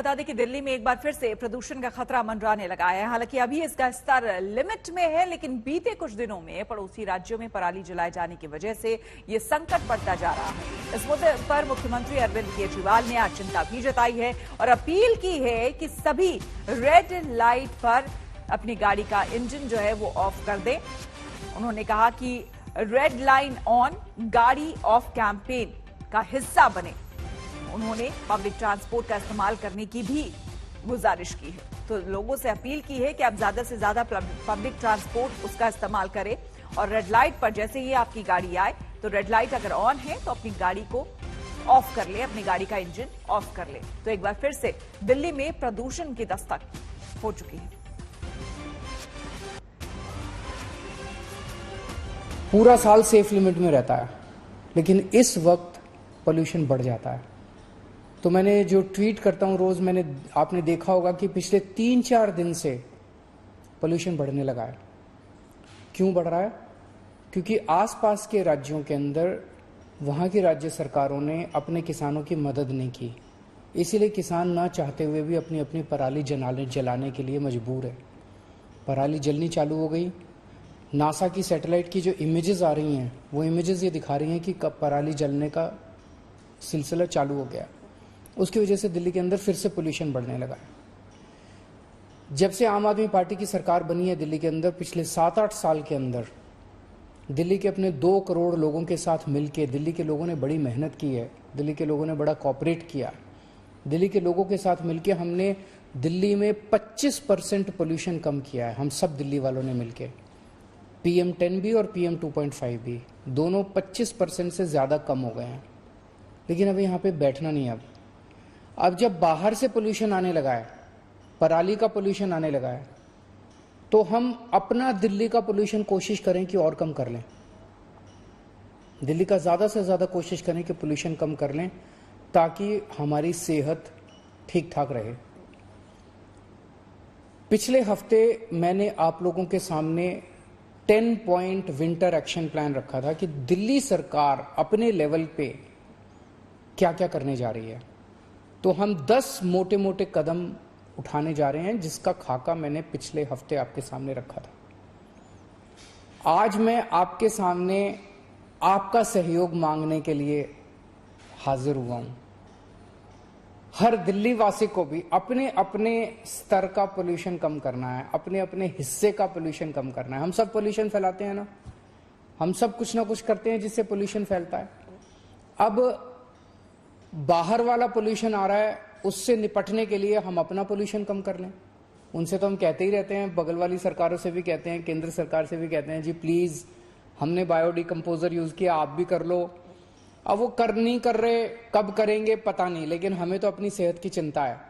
बता दें कि दिल्ली में एक बार फिर से प्रदूषण का खतरा मंडराने लगा है। हालांकि अभी इसका स्तर लिमिट में है, लेकिन बीते कुछ दिनों में पड़ोसी राज्यों में पराली जलाए जाने की वजह से ये संकट बढ़ता जा रहा है। इस मुद्दे पर मुख्यमंत्री अरविंद केजरीवाल ने आज चिंता भी जताई है और अपील की है कि सभी रेड लाइट पर अपनी गाड़ी का इंजन जो है वो ऑफ कर दें। उन्होंने कहा कि रेड लाइन ऑन, गाड़ी ऑफ कैंपेन का हिस्सा बने। उन्होंने पब्लिक ट्रांसपोर्ट का इस्तेमाल करने की भी गुजारिश की है। तो लोगों से अपील की है कि आप ज्यादा से ज्यादा पब्लिक ट्रांसपोर्ट उसका इस्तेमाल करें और रेड लाइट पर जैसे ही आपकी गाड़ी आए तो रेड लाइट अगर ऑन है तो अपनी गाड़ी को ऑफ कर ले, अपनी गाड़ी का इंजन ऑफ कर ले। तो एक बार फिर से दिल्ली में प्रदूषण की दस्तक हो चुकी है। पूरा साल सेफ लिमिट में रहता है, लेकिन इस वक्त पोल्यूशन बढ़ जाता है। तो मैंने जो ट्वीट करता हूं रोज, आपने देखा होगा कि पिछले 3-4 दिन से पोल्यूशन बढ़ने लगा है। क्यों बढ़ रहा है? क्योंकि आसपास के राज्यों के अंदर वहां की राज्य सरकारों ने अपने किसानों की मदद नहीं की, इसीलिए किसान ना चाहते हुए भी अपनी अपनी पराली जलाने के लिए मजबूर है। पराली जलनी चालू हो गई। नासा की सैटेलाइट की जो इमेजेस आ रही हैं, वो इमेजेस ये दिखा रही हैं कि कब पराली जलने का सिलसिला चालू हो गया। उसकी वजह से दिल्ली के अंदर फिर से पोल्यूशन बढ़ने लगा है। जब से आम आदमी पार्टी की सरकार बनी है दिल्ली के अंदर, पिछले 7-8 साल के अंदर दिल्ली के अपने 2 करोड़ लोगों के साथ मिलकर दिल्ली के लोगों ने बड़ी मेहनत की है। दिल्ली के लोगों ने बड़ा कोऑपरेट किया। दिल्ली के लोगों के साथ मिलकर हमने दिल्ली में 25% पोल्यूशन कम किया है। हम सब दिल्ली वालों ने मिलकर, PM10 भी और PM 2.5 भी, दोनों 25% से ज़्यादा कम हो गए हैं। लेकिन अभी यहाँ पे बैठना नहीं। अब जब बाहर से पोल्यूशन आने लगा है, पराली का पोल्यूशन आने लगा है, तो हम अपना दिल्ली का पोल्यूशन कोशिश करें कि और कम कर लें। दिल्ली का ज़्यादा से ज़्यादा कोशिश करें कि पोल्यूशन कम कर लें, ताकि हमारी सेहत ठीक ठाक रहे। पिछले हफ्ते मैंने आप लोगों के सामने 10 पॉइंट विंटर एक्शन प्लान रखा था कि दिल्ली सरकार अपने लेवल पे क्या क्या करने जा रही है। तो हम 10 मोटे मोटे कदम उठाने जा रहे हैं, जिसका खाका मैंने पिछले हफ्ते आपके सामने रखा था। आज मैं आपके सामने आपका सहयोग मांगने के लिए हाजिर हुआ हूं। हर दिल्ली वासी को भी अपने अपने स्तर का पोल्यूशन कम करना है, अपने अपने हिस्से का पोल्यूशन कम करना है। हम सब पोल्यूशन फैलाते हैं ना, हम सब कुछ ना कुछ करते हैं जिससे पोल्यूशन फैलता है। अब बाहर वाला पोल्यूशन आ रहा है, उससे निपटने के लिए हम अपना पोल्यूशन कम कर लें। उनसे तो हम कहते ही रहते हैं, बगल वाली सरकारों से भी कहते हैं, केंद्र सरकार से भी कहते हैं, जी प्लीज हमने बायोडिकम्पोजर यूज किया, आप भी कर लो। अब वो नहीं कर रहे, कब करेंगे पता नहीं, लेकिन हमें तो अपनी सेहत की चिंता है,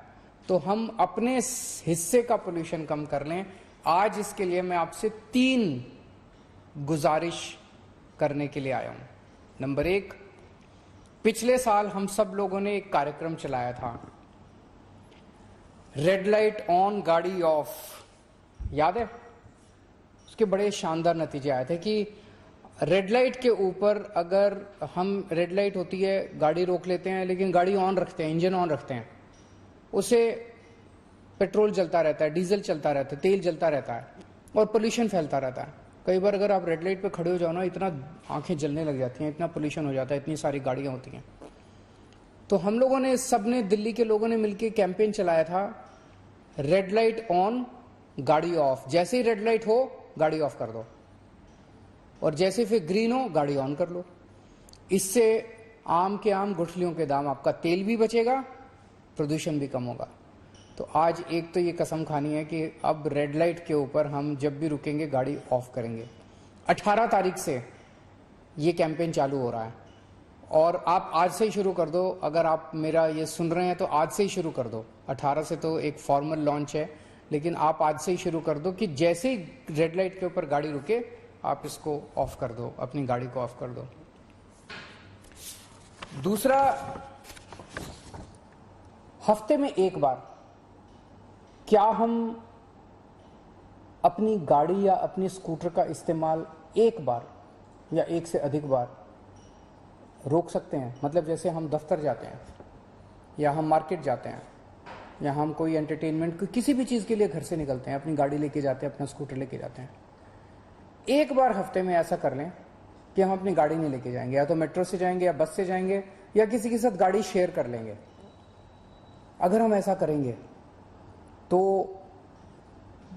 तो हम अपने हिस्से का पोल्यूशन कम कर लें। आज इसके लिए मैं आपसे 3 गुजारिश करने के लिए आया हूं। नंबर 1, पिछले साल हम सब लोगों ने एक कार्यक्रम चलाया था, रेड लाइट ऑन गाड़ी ऑफ, याद है? उसके बड़े शानदार नतीजे आए थे कि रेड लाइट के ऊपर अगर हम, रेड लाइट होती है, गाड़ी रोक लेते हैं, लेकिन गाड़ी ऑन रखते हैं, इंजन ऑन रखते हैं, उसे पेट्रोल जलता रहता है, डीजल चलता रहता है, तेल जलता रहता है और पोल्यूशन फैलता रहता है। कई बार अगर आप रेड लाइट पे खड़े हो जाओ ना, इतना आंखें जलने लग जाती हैं, इतना पोल्यूशन हो जाता है, इतनी सारी गाड़ियां होती हैं। तो हम लोगों ने, सबने, दिल्ली के लोगों ने मिलकर कैंपेन चलाया था, रेड लाइट ऑन गाड़ी ऑफ। जैसे ही रेड लाइट हो गाड़ी ऑफ कर दो, और जैसे फिर ग्रीन हो गाड़ी ऑन कर लो। इससे आम के आम गुठलियों के दाम, आपका तेल भी बचेगा, प्रदूषण भी कम होगा। तो आज एक तो ये कसम खानी है कि अब रेड लाइट के ऊपर हम जब भी रुकेंगे गाड़ी ऑफ करेंगे। 18 तारीख से ये कैंपेन चालू हो रहा है और आप आज से ही शुरू कर दो। अगर आप मेरा ये सुन रहे हैं तो आज से ही शुरू कर दो। 18 से तो एक फॉर्मल लॉन्च है, लेकिन आप आज से ही शुरू कर दो कि जैसे ही रेड लाइट के ऊपर गाड़ी रुके आप इसको ऑफ कर दो, अपनी गाड़ी को ऑफ कर दो। दूसरा, हफ्ते में एक बार क्या हम अपनी गाड़ी या अपनी स्कूटर का इस्तेमाल एक बार या एक से अधिक बार रोक सकते हैं। मतलब जैसे हम दफ्तर जाते हैं या हम मार्केट जाते हैं या हम कोई एंटरटेनमेंट किसी भी चीज़ के लिए घर से निकलते हैं, अपनी गाड़ी लेके जाते हैं, अपना स्कूटर लेके जाते हैं, एक बार हफ्ते में ऐसा कर लें कि हम अपनी गाड़ी नहीं लेके जाएंगे, या तो मेट्रो से जाएंगे या बस से जाएंगे या किसी के साथ गाड़ी शेयर कर लेंगे। अगर हम ऐसा करेंगे तो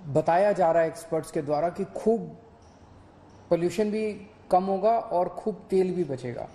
बताया जा रहा है एक्सपर्ट्स के द्वारा कि खूब पोल्यूशन भी कम होगा और खूब तेल भी बचेगा।